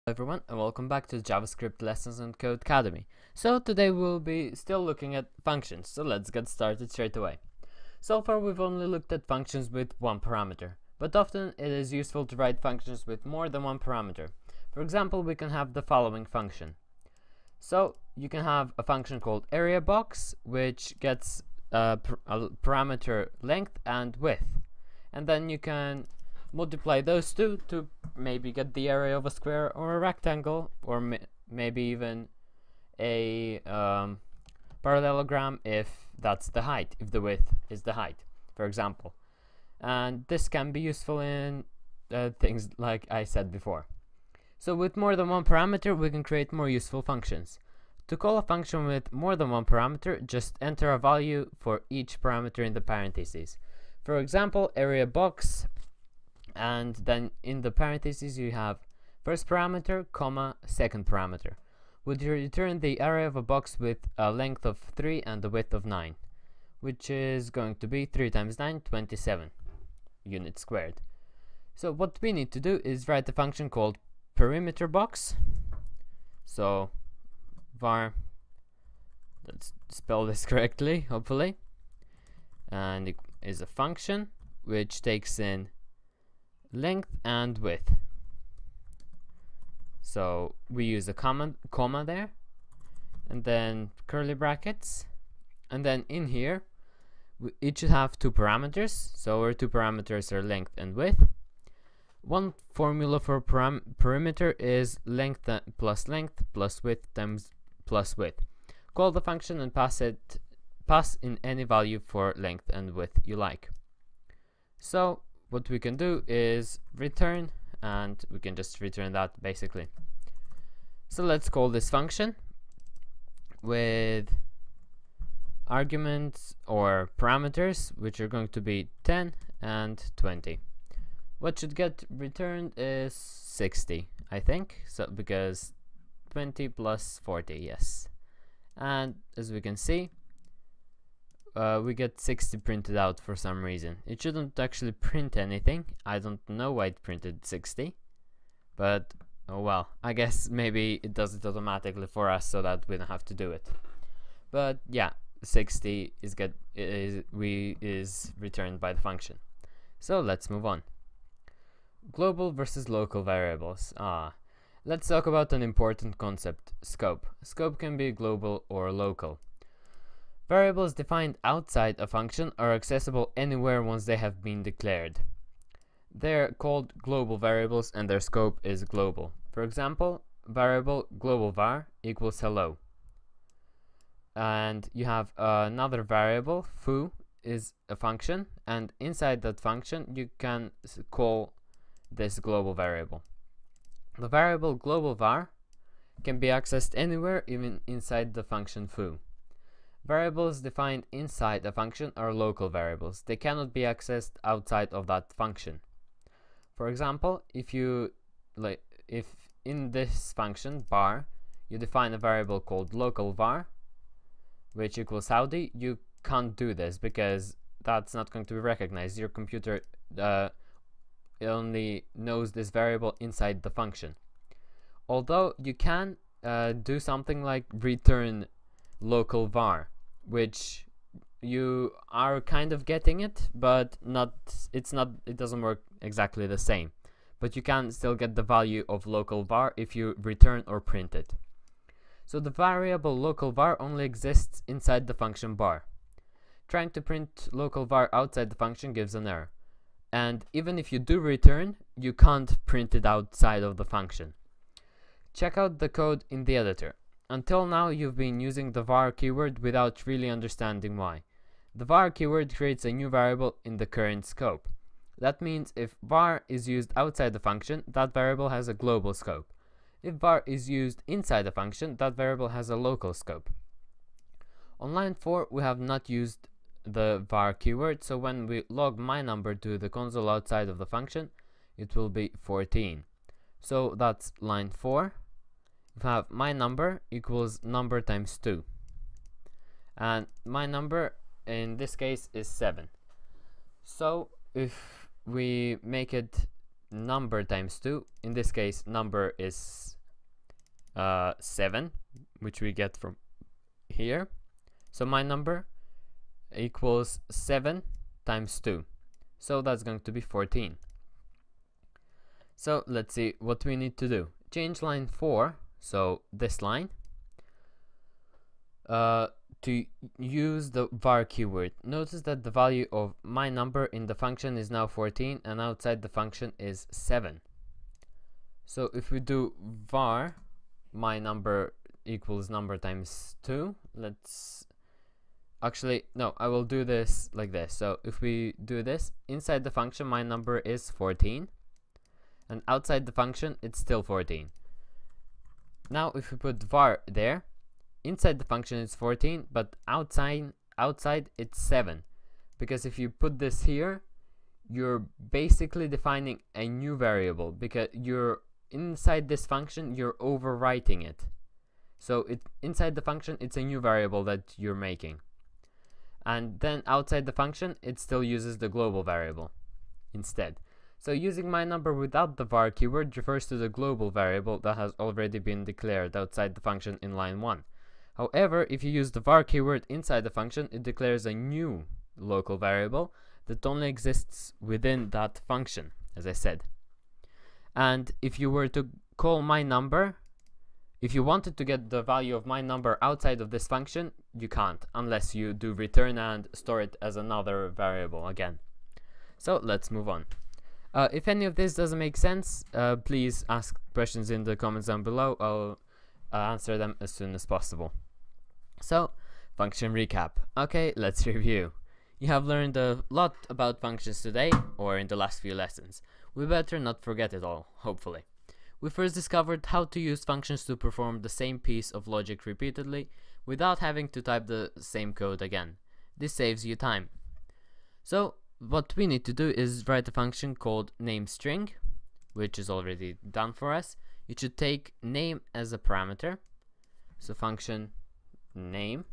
Everyone, and welcome back to JavaScript lessons on Codecademy. So today we'll be still looking at functions, so let's get started straight away. So far we've only looked at functions with one parameter, but often it is useful to write functions with more than one parameter. For example, we can have the following function. So you can have a function called AreaBox, which gets a parameter length and width, and then you can multiply those two to maybe get the area of a square or a rectangle, or maybe even a parallelogram if that's the height, if the width is the height, for example. And this can be useful in things like I said before. So with more than one parameter, we can create more useful functions. To call a function with more than one parameter, just enter a value for each parameter in the parentheses. For example, AreaBox, and then in the parentheses you have first parameter, comma, second parameter. Would you return the area of a box with a length of 3 and a width of 9, which is going to be 3 times 9, 27 units squared. So what we need to do is write a function called perimeter box. So var, let's spell this correctly, hopefully, and it is a function which takes in length and width. So we use a comma there, and then curly brackets, and then in here it should have two parameters. So our two parameters are length and width. One formula for perimeter is length plus width times plus width. Call the function and pass in any value for length and width you like. So what we can do is return, and we can just return that basically. So let's call this function with arguments or parameters which are going to be 10 and 20. What should get returned is 60, I think, so because 20 plus 40, yes. And as we can see, we get 60 printed out for some reason. It shouldn't actually print anything. I don't know why it printed 60, but oh well, I guess maybe it does it automatically for us so that we don't have to do it. But yeah, 60 is returned by the function. So let's move on. Global versus local variables. Let's talk about an important concept, scope. Scope can be global or local. Variables defined outside a function are accessible anywhere once they have been declared. They're called global variables and their scope is global. For example, variable global var equals hello. And you have another variable, foo, is a function, and inside that function you can call this global variable. The variable global var can be accessed anywhere, even inside the function foo. Variables defined inside a function are local variables. They cannot be accessed outside of that function. For example, if in this function bar you define a variable called local var, which equals Saudi, you can't do this because that's not going to be recognized. Your computer only knows this variable inside the function. Although you can do something like return local var, which you are kind of getting it, but it doesn't work exactly the same. But you can still get the value of local var if you return or print it. So the variable local var only exists inside the function bar. Trying to print local var outside the function gives an error. And even if you do return, you can't print it outside of the function. Check out the code in the editor. Until now, you've been using the var keyword without really understanding why. The var keyword creates a new variable in the current scope. That means if var is used outside the function, that variable has a global scope. If var is used inside the function, that variable has a local scope. On line 4, we have not used the var keyword, so when we log my number to the console outside of the function, it will be 14. So that's line 4. We have my number equals number times 2, and my number in this case is 7. So if we make it number times 2, in this case number is 7, which we get from here. So my number equals 7 times 2. So that's going to be 14. So let's see what we need to do. Change line 4, so this line, to use the var keyword. Notice that the value of my number in the function is now 14 and outside the function is 7. So if we do var my number equals number times 2, let's actually, no, I will do this like this. So if we do this, inside the function my number is 14 and outside the function it's still 14. Now if we put var there, inside the function it's 14, but outside it's 7, because if you put this here, you're basically defining a new variable, because you're inside this function, you're overwriting it. So inside the function it's a new variable that you're making, and then outside the function it still uses the global variable instead. So using my number without the var keyword refers to the global variable that has already been declared outside the function in line 1. However, if you use the var keyword inside the function, it declares a new local variable that only exists within that function, as I said. And if you were to call my number, if you wanted to get the value of my number outside of this function, you can't, unless you do return and store it as another variable again. So let's move on. If any of this doesn't make sense, please ask questions in the comments down below. I'll answer them as soon as possible. So, function recap. Okay, let's review. You have learned a lot about functions today, or in the last few lessons. We better not forget it all, hopefully. We first discovered how to use functions to perform the same piece of logic repeatedly, without having to type the same code again. This saves you time. So, what we need to do is write a function called nameString, which is already done for us. It should take name as a parameter. So function name,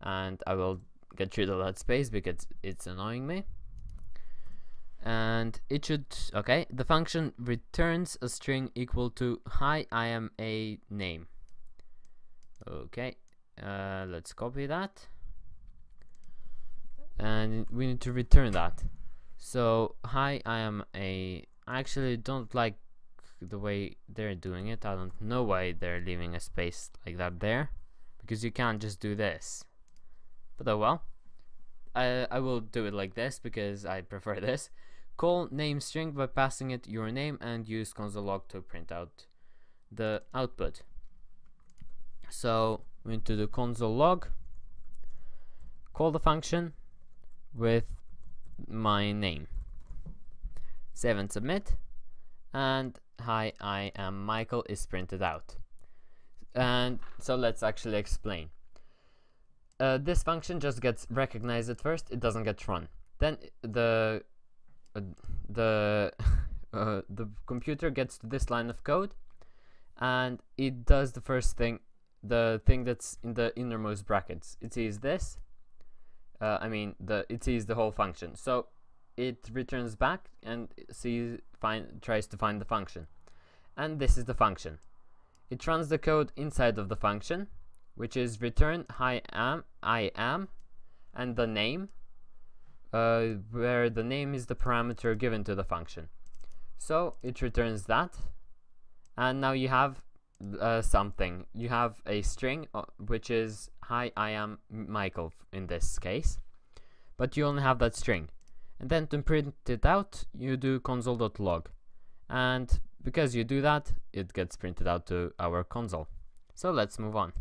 and I will get rid of that space because it's annoying me. And it should, okay, the function returns a string equal to hi, I am a name. Okay, let's copy that, and we need to return that. So hi, I am a, I actually don't like the way they're doing it. I don't know why they're leaving a space like that there, because you can't just do this. But oh well, I will do it like this because I prefer this. Call nameString by passing it your name and use console log to print out the output. So we need to do console log, call the function with my name, save and submit, and hi, I am Michael is printed out. And so let's actually explain. This function just gets recognized at first, it doesn't get run. Then the computer gets to this line of code and it does the first thing, the thing that's in the innermost brackets. It sees this, it sees the whole function. So it returns back and tries to find the function. And this is the function. It runs the code inside of the function, which is return I am, and the name, where the name is the parameter given to the function. So it returns that, and now you have something. You have a string, which is hi, I am Michael in this case, but you only have that string. And then to print it out, you do console.log, and because you do that, it gets printed out to our console. So let's move on.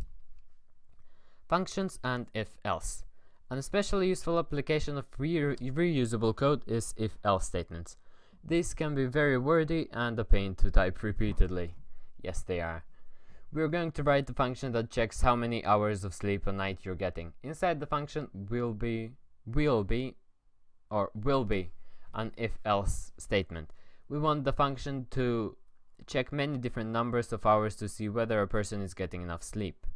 Functions and if-else. An especially useful application of reusable code is if-else statements. These can be very wordy and a pain to type repeatedly. Yes, they are. We're going to write the function that checks how many hours of sleep a night you're getting. Inside the function will be an if-else statement. We want the function to check many different numbers of hours to see whether a person is getting enough sleep.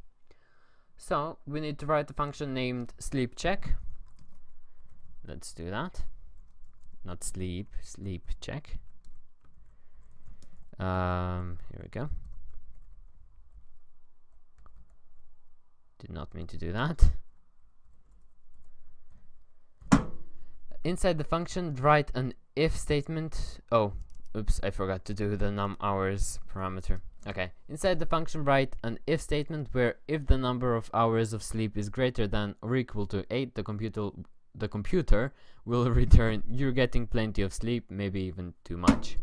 So we need to write a function named sleepCheck. Let's do that. Not sleep, sleepCheck. Here we go. Did not mean to do that. Inside the function, write an if statement. Oh, oops, I forgot to do the num hours parameter. Okay, inside the function, write an if statement where if the number of hours of sleep is greater than or equal to 8, the computer will return you're getting plenty of sleep, maybe even too much.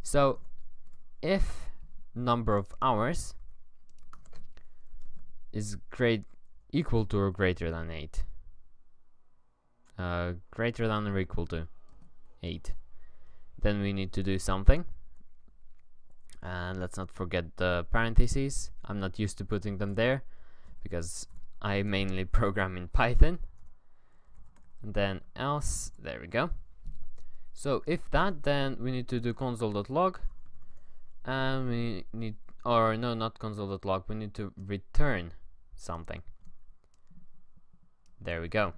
So if number of hours is equal to or greater than 8, greater than or equal to 8, then we need to do something. And let's not forget the parentheses. I'm not used to putting them there because I mainly program in Python. And then else, there we go. So if that, then we need to do console.log, and we need, or no, not console.log, we need to return something. There we go.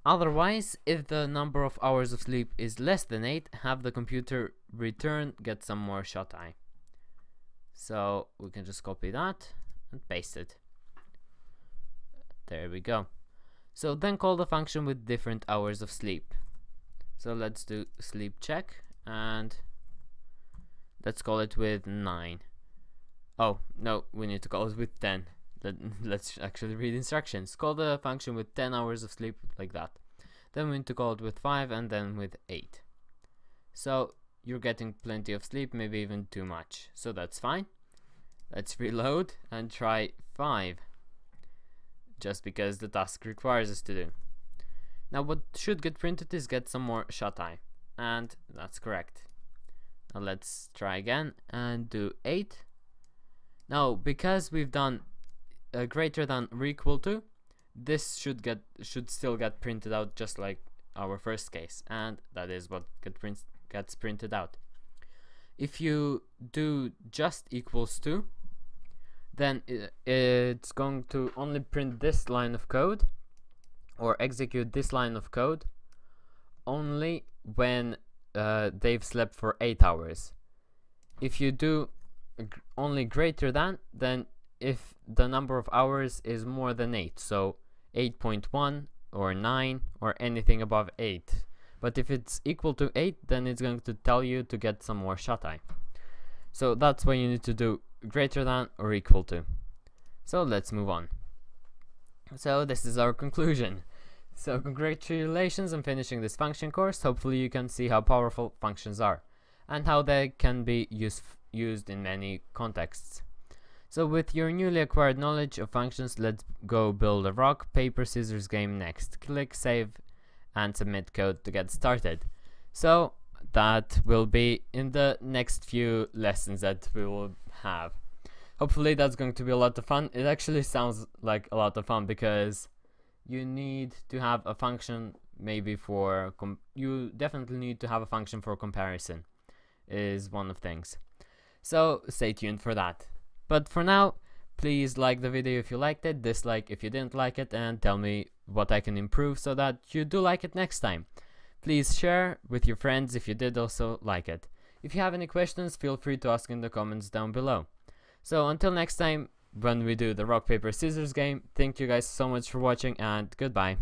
Otherwise, if the number of hours of sleep is less than 8, have the computer return get some more shut eye. So we can just copy that and paste it. There we go. So then call the function with different hours of sleep. So let's do sleep check, and let's call it with 9. Oh no, we need to call it with 10. Let's actually read instructions. Call the function with 10 hours of sleep, like that. Then we need to call it with 5, and then with 8. So you're getting plenty of sleep, maybe even too much. So that's fine. Let's reload and try 5. Just because the task requires us to do. Now what should get printed is get some more shut eye. And that's correct. Now let's try again and do 8. Now because we've done greater than or equal to, this should still get printed out just like our first case, and that is what gets printed out. If you do just equals to, then it's going to only print this line of code or execute this line of code only when they've slept for 8 hours. If you do only greater than, then if the number of hours is more than 8, so 8.1 or 9 or anything above 8. But if it's equal to 8, then it's going to tell you to get some more shut eye. So that's why you need to do greater than or equal to. So let's move on. So this is our conclusion. So congratulations on finishing this function course. Hopefully you can see how powerful functions are and how they can be used in many contexts. So with your newly acquired knowledge of functions, let's go build a rock, paper, scissors game next. Click save and submit code to get started. So that will be in the next few lessons that we will have. Hopefully that's going to be a lot of fun. It actually sounds like a lot of fun because you need to have a function maybe for you definitely need to have a function for comparison is one of things. So stay tuned for that. But for now, please like the video if you liked it, dislike if you didn't like it, and tell me what I can improve so that you do like it next time. Please share with your friends if you did also like it. If you have any questions, feel free to ask in the comments down below. So until next time, when we do the rock, paper, scissors game, thank you guys so much for watching, and goodbye.